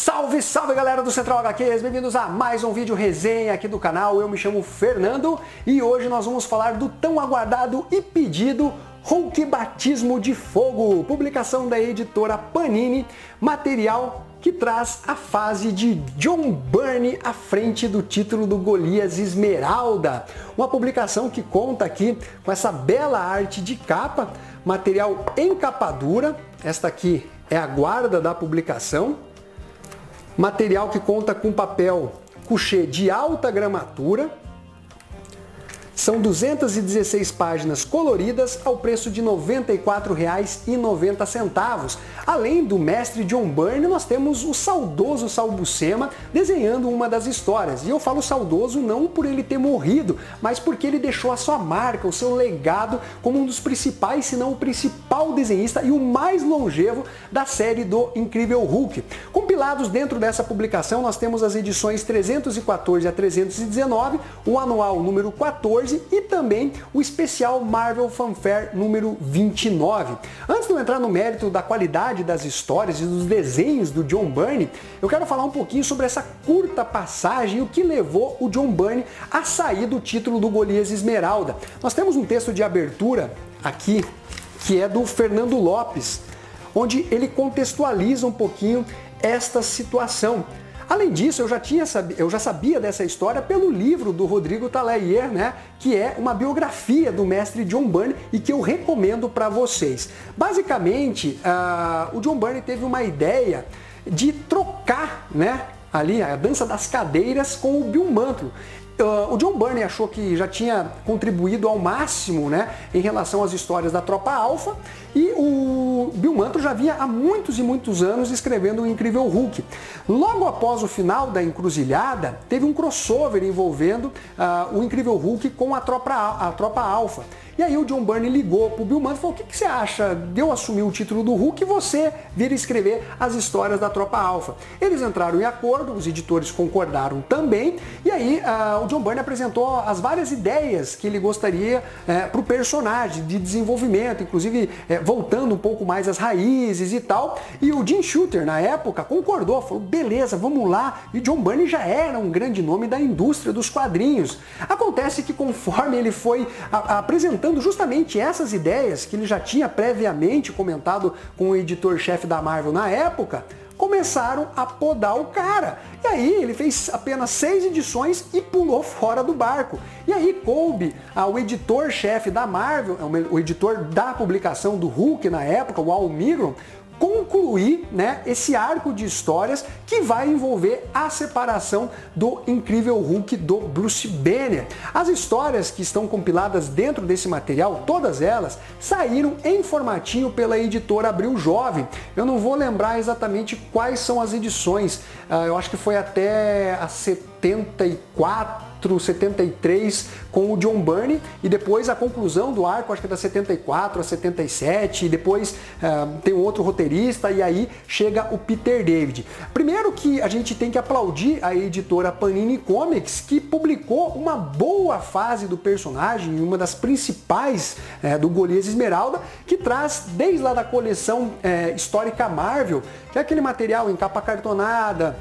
Salve, salve galera do Central HQs, bem-vindos a mais um vídeo resenha aqui do canal. Eu me chamo Fernando e hoje nós vamos falar do tão aguardado e pedido Hulk Batismo de Fogo, publicação da editora Panini, material que traz a fase de John Byrne à frente do título do Golias Esmeralda. Uma publicação que conta aqui com essa bela arte de capa, material em capa dura. Esta aqui é a guarda da publicação. Material que conta com papel couché de alta gramatura. São 216 páginas coloridas ao preço de R$ 94,90. Além do mestre John Byrne, nós temos o saudoso Sal Buscema desenhando uma das histórias. E eu falo saudoso não por ele ter morrido, mas porque ele deixou a sua marca, o seu legado como um dos principais, se não o principal desenhista e o mais longevo da série do Incrível Hulk. Compilados dentro dessa publicação, nós temos as edições 314 a 319, o anual número 14, e também o especial Marvel Fanfare número 29. Antes de eu entrar no mérito da qualidade das histórias e dos desenhos do John Byrne, eu quero falar um pouquinho sobre essa curta passagem e o que levou o John Byrne a sair do título do Golias Esmeralda. Nós temos um texto de abertura aqui, que é do Fernando Lopes, onde ele contextualiza um pouquinho esta situação. Além disso, eu já sabia dessa história pelo livro do Rodrigo Talayer, né, que é uma biografia do mestre John Byrne e que eu recomendo para vocês. Basicamente, o John Byrne teve uma ideia de trocar, né, ali a dança das cadeiras com o Bill Mantlo. O John Byrne achou que já tinha contribuído ao máximo, né, em relação às histórias da Tropa Alpha, e o Bill Mantlo já vinha há muitos e muitos anos escrevendo o Incrível Hulk. Logo após o final da Encruzilhada, teve um crossover envolvendo o Incrível Hulk com a Tropa Alpha. E aí o John Byrne ligou pro Bill Mantlo e falou: o que você acha de eu assumir o título do Hulk e você vir escrever as histórias da Tropa Alpha? Eles entraram em acordo, os editores concordaram também, e aí o John Byrne apresentou as várias ideias que ele gostaria para o personagem, de desenvolvimento, inclusive voltando um pouco mais às raízes e tal, e o Jim Shooter, na época, concordou, falou: beleza, vamos lá, e John Byrne já era um grande nome da indústria dos quadrinhos. Acontece que conforme ele foi apresentando justamente essas ideias que ele já tinha previamente comentado com o editor-chefe da Marvel na época, começaram a podar o cara. E aí ele fez apenas 6 edições e pulou fora do barco. E aí coube ao editor-chefe da Marvel, o editor da publicação do Hulk na época, o Al Milgrom, concluir, né, esse arco de histórias que vai envolver a separação do Incrível Hulk do Bruce Banner. As histórias que estão compiladas dentro desse material, todas elas, saíram em formatinho pela editora Abril Jovem. Eu não vou lembrar exatamente quais são as edições, eu acho que foi até a 74, 73 com o John Byrne, e depois a conclusão do arco, acho que é da 74 a 77, e depois tem um outro roteirista, e aí chega o Peter David. Primeiro que a gente tem que aplaudir a editora Panini Comics, que publicou uma boa fase do personagem, uma das principais do Golias Esmeralda, que traz desde lá da coleção histórica Marvel, que é aquele material em capa cartonada,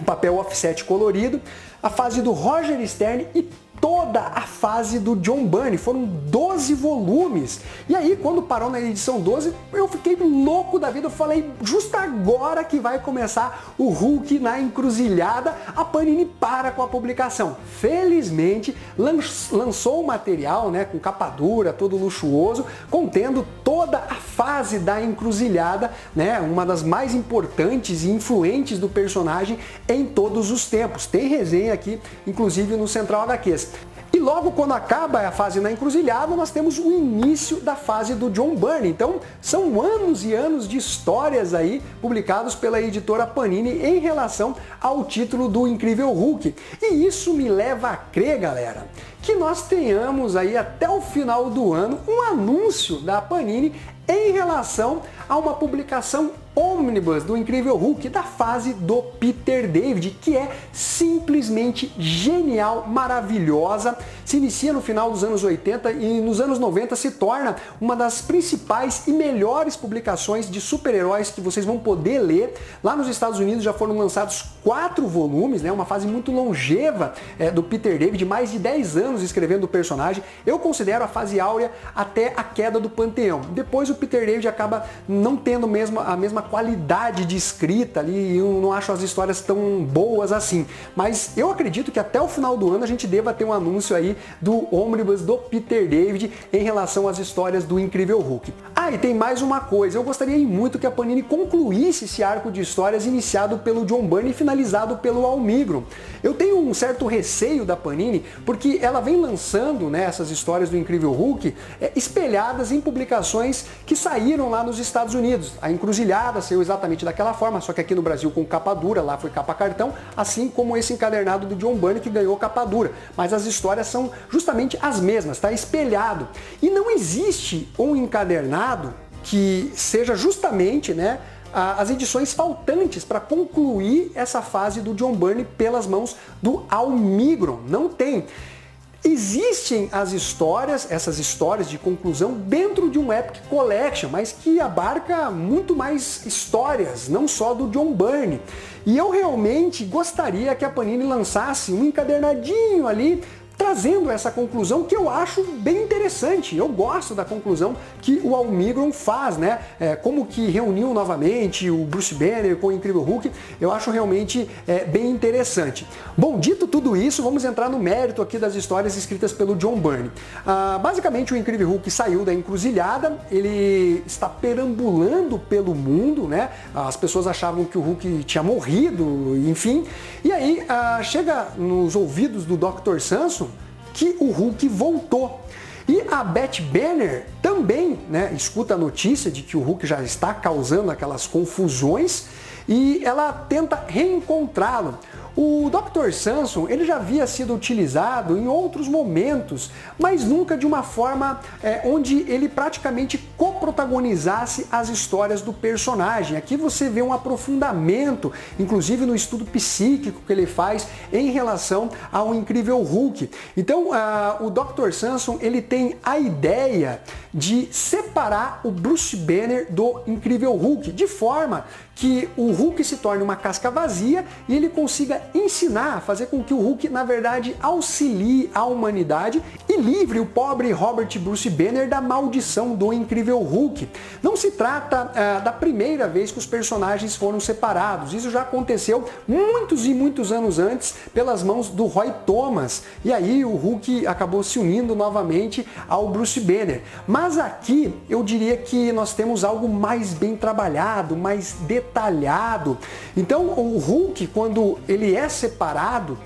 papel offset colorido, a fase do Roger Stern e toda a fase do John Byrne. Foram 12 volumes. E aí, quando parou na edição 12, eu fiquei louco da vida. Eu falei: justo agora que vai começar o Hulk na Encruzilhada, a Panini para com a publicação. Felizmente, lançou o material, né, com capa dura, todo luxuoso, contendo toda a fase da Encruzilhada, né, uma das mais importantes e influentes do personagem em todos os tempos. Tem resenha aqui, inclusive no Central HQs. E logo quando acaba a fase na Encruzilhada, nós temos o início da fase do John Byrne. Então, são anos e anos de histórias aí publicados pela editora Panini em relação ao título do Incrível Hulk. E isso me leva a crer, galera, que nós tenhamos aí até o final do ano um anúncio da Panini em relação a uma publicação Omnibus do Incrível Hulk da fase do Peter David, que é simplesmente genial, maravilhosa. Se inicia no final dos anos 80 e nos anos 90 se torna uma das principais e melhores publicações de super-heróis que vocês vão poder ler. Lá nos Estados Unidos já foram lançados 4 volumes, né? Uma fase muito longeva do Peter David, mais de 10 anos escrevendo o personagem. Eu considero a fase áurea até a queda do Panteão. Depois o Peter David acaba não tendo a mesma qualidade de escrita ali, eu não acho as histórias tão boas assim. Mas eu acredito que até o final do ano a gente deva ter um anúncio aí do Omnibus do Peter David em relação às histórias do Incrível Hulk. Ah, e tem mais uma coisa, eu gostaria muito que a Panini concluísse esse arco de histórias iniciado pelo John Byrne e finalizado pelo Al Milgrom. Eu tenho um certo receio da Panini, porque ela vem lançando, né, essas histórias do Incrível Hulk espelhadas em publicações que saíram lá nos Estados Unidos. A Encruzilhada saiu exatamente daquela forma, só que aqui no Brasil com capa dura, lá foi capa cartão, assim como esse encadernado do John Byrne que ganhou capa dura. Mas as histórias são justamente as mesmas, está espelhado. E não existe um encadernado que seja justamente, né, as edições faltantes para concluir essa fase do John Byrne pelas mãos do Al Milgrom. Não tem. Existem as histórias, essas histórias de conclusão dentro de um Epic Collection, mas que abarca muito mais histórias, não só do John Byrne. E eu realmente gostaria que a Panini lançasse um encadernadinho ali, trazendo essa conclusão que eu acho bem interessante. Eu gosto da conclusão que o Al Milgrom faz, né? Como que reuniu novamente o Bruce Banner com o Incrível Hulk, eu acho realmente bem interessante. Bom, dito tudo isso, vamos entrar no mérito aqui das histórias escritas pelo John Byrne. Basicamente, o Incrível Hulk saiu da encruzilhada, ele está perambulando pelo mundo, né? As pessoas achavam que o Hulk tinha morrido, enfim. E aí, chega nos ouvidos do Dr. Samson que o Hulk voltou. E a Beth Banner também, né, escuta a notícia de que o Hulk já está causando aquelas confusões e ela tenta reencontrá-lo. O Dr. Samson, ele já havia sido utilizado em outros momentos, mas nunca de uma forma onde ele praticamente coprotagonizasse as histórias do personagem. Aqui você vê um aprofundamento, inclusive no estudo psíquico que ele faz em relação ao Incrível Hulk. Então, o Dr. Samson, ele tem a ideia de separar o Bruce Banner do Incrível Hulk, de forma que o Hulk se torne uma casca vazia e ele consiga ensinar, fazer com que o Hulk, na verdade, auxilie a humanidade e livre o pobre Robert Bruce Banner da maldição do Incrível Hulk. Não se trata da primeira vez que os personagens foram separados. Isso já aconteceu muitos e muitos anos antes pelas mãos do Roy Thomas. E aí o Hulk acabou se unindo novamente ao Bruce Banner. Mas aqui eu diria que nós temos algo mais bem trabalhado, mais detalhado. Então o Hulk, quando ele é separado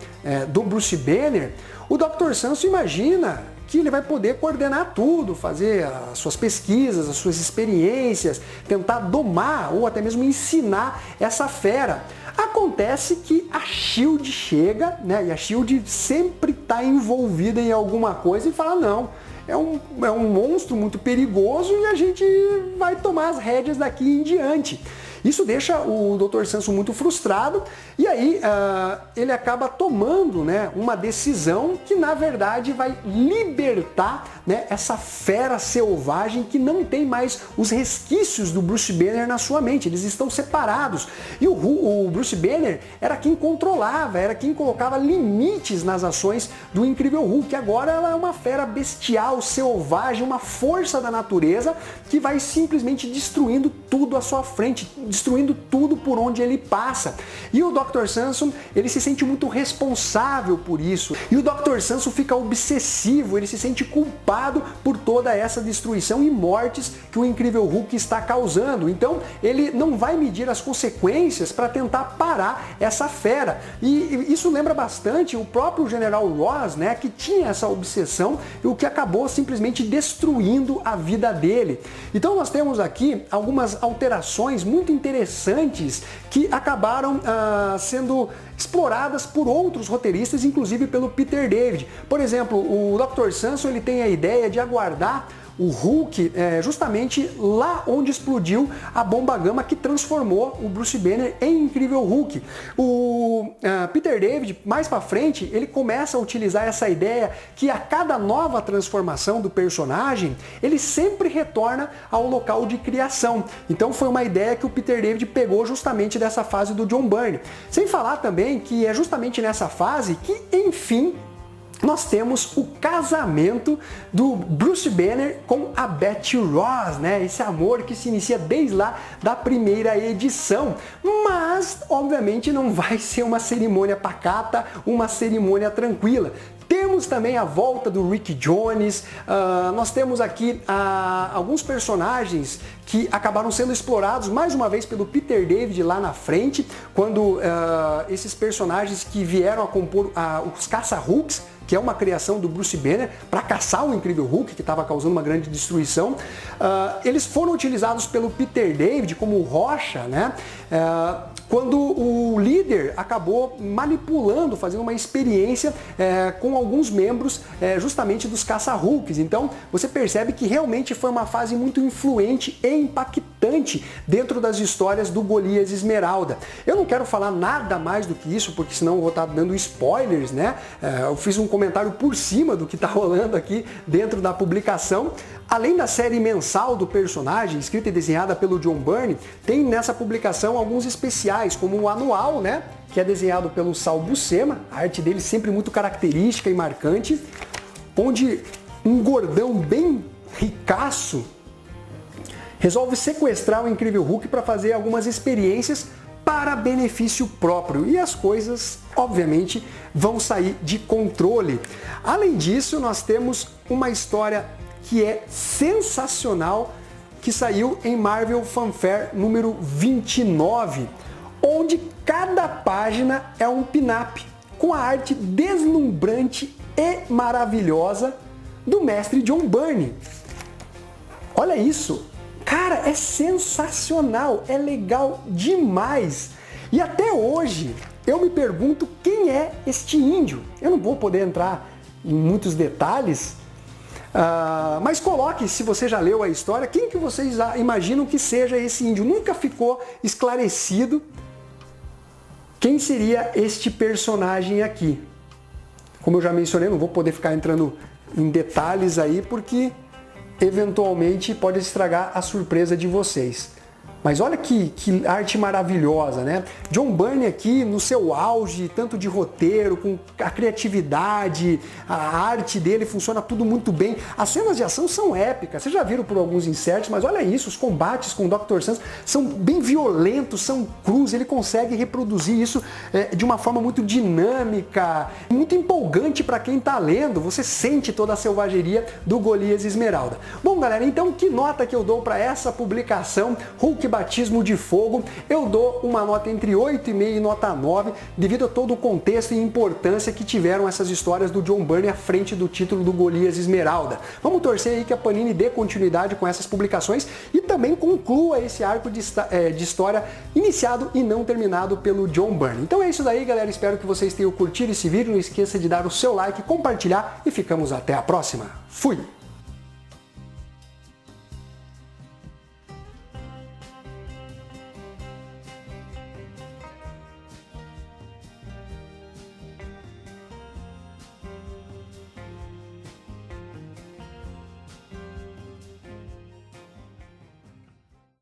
do Bruce Banner, o Dr. Samson imagina que ele vai poder coordenar tudo, fazer as suas pesquisas, as suas experiências, tentar domar ou até mesmo ensinar essa fera. Acontece que a SHIELD chega, né, e a SHIELD sempre está envolvida em alguma coisa e fala, não, é um monstro muito perigoso e a gente vai tomar as rédeas daqui em diante. Isso deixa o Dr. Samson muito frustrado e aí ele acaba tomando, né, uma decisão que na verdade vai libertar, né, essa fera selvagem que não tem mais os resquícios do Bruce Banner na sua mente. Eles estão separados. E o Bruce Banner era quem controlava, era quem colocava limites nas ações do Incrível Hulk. Agora ela é uma fera bestial, selvagem, uma força da natureza que vai simplesmente destruindo tudo à sua frente, destruindo tudo por onde ele passa. E o Dr. Samson, ele se sente muito responsável por isso. E o Dr. Samson fica obsessivo, ele se sente culpado por toda essa destruição e mortes que o Incrível Hulk está causando. Então, ele não vai medir as consequências para tentar parar essa fera. E isso lembra bastante o próprio General Ross, né, que tinha essa obsessão e o que acabou simplesmente destruindo a vida dele. Então, nós temos aqui algumas alterações muito interessantes que acabaram sendo exploradas por outros roteiristas, inclusive pelo Peter David. Por exemplo, o Dr. Samson, ele tem a ideia de aguardar o Hulk justamente lá onde explodiu a bomba gama que transformou o Bruce Banner em Incrível Hulk. O Peter David, mais para frente, ele começa a utilizar essa ideia que a cada nova transformação do personagem, ele sempre retorna ao local de criação. Então foi uma ideia que o Peter David pegou justamente dessa fase do John Byrne. Sem falar também que é justamente nessa fase que, enfim, nós temos o casamento do Bruce Banner com a Betty Ross, né? Esse amor que se inicia desde lá da primeira edição. Mas, obviamente, não vai ser uma cerimônia pacata, uma cerimônia tranquila. Temos também a volta do Rick Jones, nós temos aqui alguns personagens que acabaram sendo explorados mais uma vez pelo Peter David lá na frente, quando esses personagens que vieram a compor os Caça-Hulks, que é uma criação do Bruce Banner para caçar o Incrível Hulk, que estava causando uma grande destruição. Eles foram utilizados pelo Peter David como rocha, né? Quando o líder acabou manipulando, fazendo uma experiência com alguns membros justamente dos Caça-Hulks. Então você percebe que realmente foi uma fase muito influente e impactante dentro das histórias do Golias Esmeralda. Eu não quero falar nada mais do que isso, porque senão eu vou estar dando spoilers, né? Eu fiz um comentário por cima do que está rolando aqui dentro da publicação. Além da série mensal do personagem, escrita e desenhada pelo John Byrne, tem nessa publicação alguns especiais, como o anual, né, que é desenhado pelo Sal Buscema, a arte dele sempre muito característica e marcante, onde um gordão bem ricaço resolve sequestrar o Incrível Hulk para fazer algumas experiências para benefício próprio. E as coisas, obviamente, vão sair de controle. Além disso, nós temos uma história que é sensacional, que saiu em Marvel Fanfare número 29, onde cada página é um pin-up, com a arte deslumbrante e maravilhosa do mestre John Byrne. Olha isso! Cara, é sensacional, é legal demais. E até hoje eu me pergunto quem é este índio. Eu não vou poder entrar em muitos detalhes, mas coloque, se você já leu a história, quem que vocês imaginam que seja esse índio? Nunca ficou esclarecido quem seria este personagem aqui. Como eu já mencionei, não vou poder ficar entrando em detalhes aí, porque eventualmente pode estragar a surpresa de vocês. Mas olha que arte maravilhosa, né? John Byrne aqui no seu auge, tanto de roteiro, com a criatividade, a arte dele funciona tudo muito bem. As cenas de ação são épicas, vocês já viram por alguns inserts, mas olha isso, os combates com o Dr. Santos são bem violentos, são crus, ele consegue reproduzir isso de uma forma muito dinâmica, muito empolgante para quem está lendo, você sente toda a selvageria do Golias Esmeralda. Bom, galera, então que nota que eu dou para essa publicação, Hulk Batismo de Fogo? Eu dou uma nota entre 8,5 e nota 9, devido a todo o contexto e importância que tiveram essas histórias do John Byrne à frente do título do Golias Esmeralda. Vamos torcer aí que a Panini dê continuidade com essas publicações e também conclua esse arco de história iniciado e não terminado pelo John Byrne. Então é isso daí, galera. Espero que vocês tenham curtido esse vídeo. Não esqueça de dar o seu like, compartilhar e ficamos até a próxima. Fui!